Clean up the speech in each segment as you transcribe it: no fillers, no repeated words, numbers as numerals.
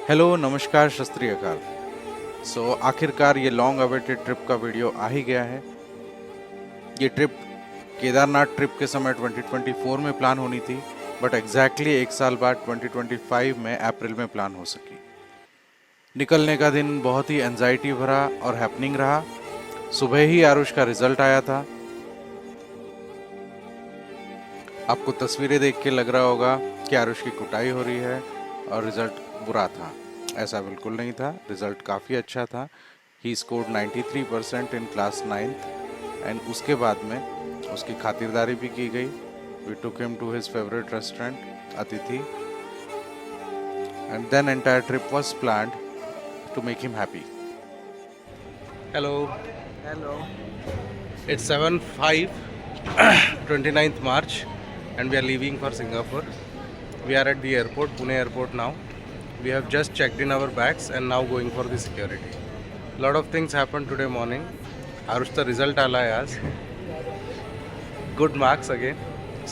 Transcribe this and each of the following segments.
Hello नमस्कार सत श्री अकाल। आखिरकार ये लॉन्ग अवेटेड ट्रिप का वीडियो आ ही गया है। ये ट्रिप केदारनाथ ट्रिप के समय 2024 में प्लान होनी थी, बट एग्जैक्टली एक साल बाद 2025 में अप्रैल में प्लान हो सकी। निकलने का दिन बहुत ही एंजाइटी भरा और हैपनिंग रहा। सुबह ही आरुष का रिजल्ट आया था। आपको तस्वीरें देख के लग रहा होगा कि आरुष की कुटाई हो रही है और रिजल्ट बुरा था। ऐसा बिल्कुल नहीं था, रिजल्ट काफ़ी अच्छा था। He scored 93% in class 9th and उसके बाद में उसकी खातिरदारी भी की गई। We took him to his favourite restaurant Atithi and then entire trip was planned to make him happy. Hello, Hello. it's 7:05 29th March and we are leaving for Singapore. We are at the airport, Pune airport now. We have just checked in our bags and now going for the security. Lot of things happened today morning. Arush the result आला है आज. Good marks again.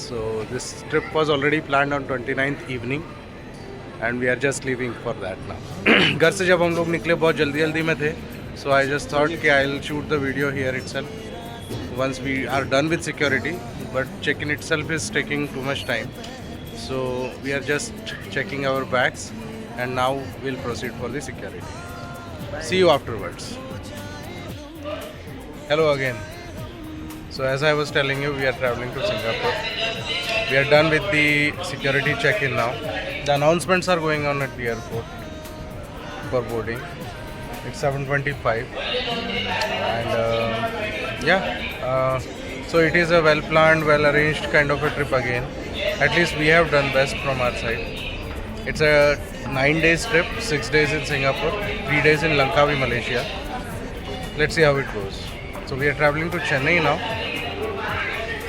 So this trip was already planned on 29th evening and we are just leaving for that now. घर से जब हम लोग निकले बहुत जल्दी में थे. So I just thought कि I'll shoot the video here itself once we are done with security, but check-in itself is taking too much time. So we are just checking our bags and now we'll proceed for the security. See you afterwards. Hello again. So as I was telling you, we are traveling to Singapore. We are done with the security check-in now. The announcements are going on at the airport for boarding. It's 7:25 and so it is a well planned, well arranged kind of a trip again. At least we have done best from our side. It's a 9 days trip, 6 days in Singapore, 3 days in Langkawi, Malaysia. Let's see how it goes. So we are traveling to Chennai now.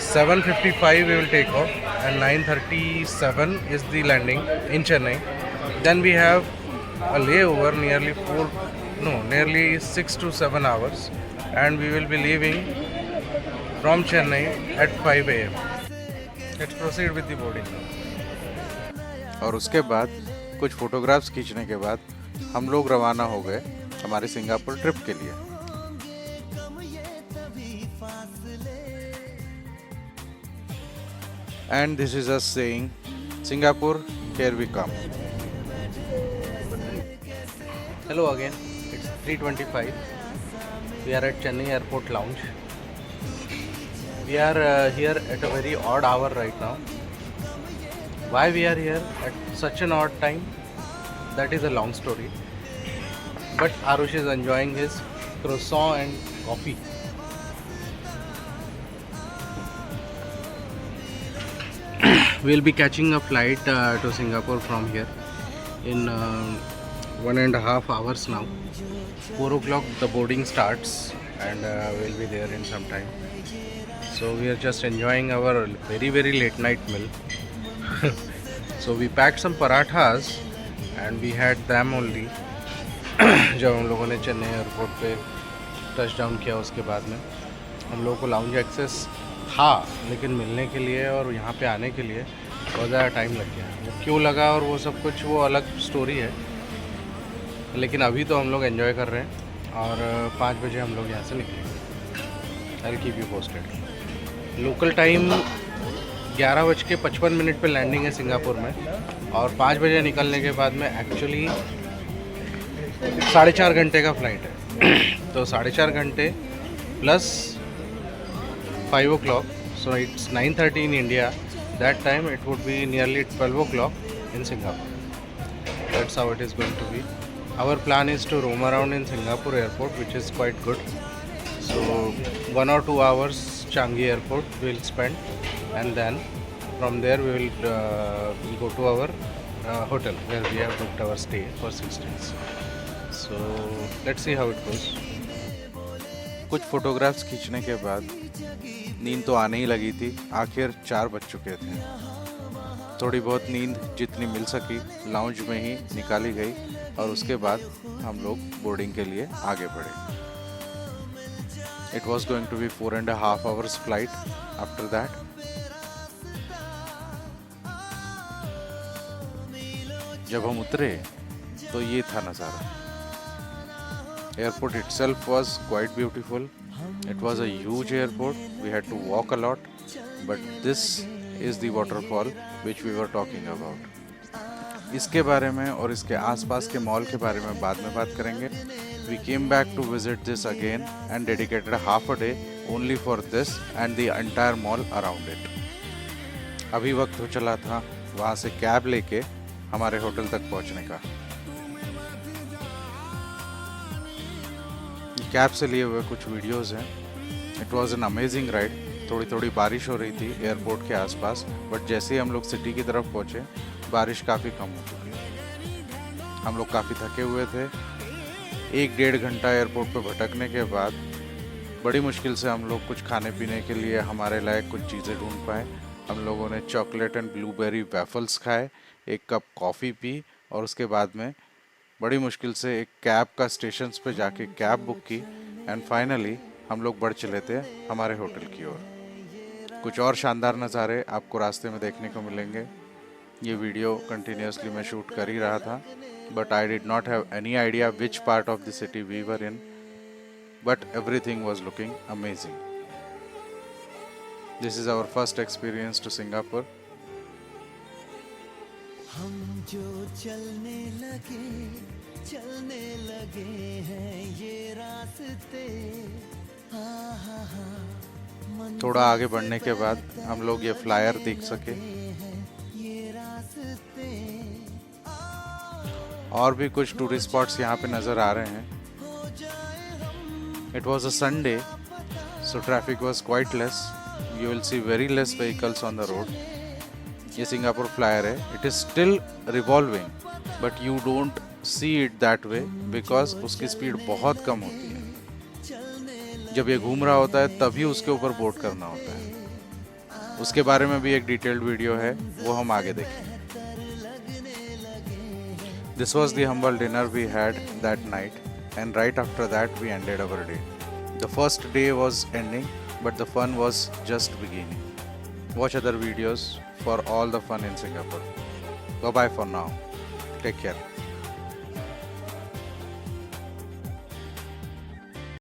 7:55 we will take off and 9:37 is the landing in Chennai. Then we have a layover nearly 6 to 7 hours and we will be leaving from Chennai at 5 a.m. Let's proceed with the boarding. और उसके बाद कुछ photographs खींचने के बाद हम लोग रवाना हो गए हमारे सिंगापुर ट्रिप के लिए। And this is us saying, Singapore, here we come. Hello again. It's 3:25. We are at Chennai Airport Lounge. We are here at a very odd hour right now. Why we are here at such an odd time? That is a long story. But Arush is enjoying his croissant and coffee. We'll be catching a flight to Singapore from here in 1.5 hours now. 4 o'clock the boarding starts and we'll be there in some time. So we are just enjoying our very late night meal. So we packed some parathas and we had them only. जब हम लोगों ने Chennai airport पे touch down किया उसके बाद में हम लोगों को लाउंज एक्सेस था, लेकिन मिलने के लिए और यहाँ पे आने के लिए बहुत ज़्यादा टाइम लग गया। वो क्यों लगा और वो सब कुछ वो अलग स्टोरी है, लेकिन अभी तो हम लोग एंजॉय कर रहे हैं और 5 बजे हम लोग यहाँ से निकलेंगे। I will keep you posted. Local time 11:55 पे लैंडिंग है सिंगापुर में और 5 बजे निकलने के बाद में एक्चुअली 4.5 घंटे का फ्लाइट है। तो 4.5 घंटे plus 5 o'clock, so it's 9:30 in India. That time it would be nearly 12 o'clock in Singapore. That's how it is going to be. Our plan is to roam around in Singapore airport, which is quite good. So 1 or 2 hours Changi airport we'll spend, and then from there we will go to our hotel where we have booked our stay for 6 days. So let's see how it goes. कुछ photographs खींचने के बाद नींद तो आने ही लगी थी। आखिर 4 बज चुके थे। थोड़ी बहुत नींद जितनी मिल सकी लाउंज में ही निकाली गई और उसके बाद हम लोग बोर्डिंग के लिए आगे बढ़े। It was going to be 4.5 hours flight after that. जब हम उतरे तो ये था नज़ारा। Airport itself was quite beautiful. It was a huge airport. We had to walk a lot, but this is the waterfall which we were talking about. इसके बारे में और इसके आसपास के मॉल के बारे में बाद में बात करेंगे. We came back to visit this again and dedicated half a day only for this and the entire mall around it. अभी वक्त हो चला था वहाँ से कैब लेके हमारे होटल तक पहुँचने का. कैब से लिए हुए कुछ वीडियोस हैं. It was an amazing ride. थोड़ी थोड़ी बारिश हो रही थी एयरपोर्ट के आसपास, बट जैसे ही हम लोग सिटी की तरफ पहुँचे बारिश काफ़ी कम हो चुकी. हम लोग काफ़ी थके हुए थे. 1-1.5 घंटा एयरपोर्ट पे भटकने के बाद बड़ी मुश्किल से हम लोग कुछ खाने पीने के लिए हमारे लायक कुछ चीज़ें ढूंढ पाए. हम लोगों ने चॉकलेट एंड ब्लूबेरी वेफल्स खाए, 1 कप कॉफ़ी पी और उसके बाद में बड़ी मुश्किल से एक कैब का स्टेशंस पे जाके कैब बुक की एंड फाइनली हम लोग बढ़ चले थे हमारे होटल की ओर. कुछ और शानदार नज़ारे आपको रास्ते में देखने को मिलेंगे. ये वीडियो कंटिन्यूसली मैं शूट कर ही रहा था, but I did not have any idea which part of the city we were in, but everything was looking amazing. This is our first experience to Singapore. हम जो चलने लगे हैं ये रास्ते. थोड़ा आगे बढ़ने के बाद हम लोग ये फ्लायर देख सके. और भी कुछ टूरिस्ट स्पॉट्स यहाँ पे नज़र आ रहे हैं. It was a Sunday, so traffic was quite less. You will see very less vehicles on the road. ये सिंगापुर फ्लायर है. It is still revolving, but you don't see it that way because उसकी speed बहुत कम होती है. जब ये घूम रहा होता है तभी उसके ऊपर बोट करना होता है. उसके बारे में भी एक डिटेल्ड वीडियो है, वो हम आगे देखेंगे. This was the humble dinner we had that night, and right after that we ended our day. The first day was ending, but the fun was just beginning. Watch other videos for all the fun in Singapore. Bye bye for now. Take care.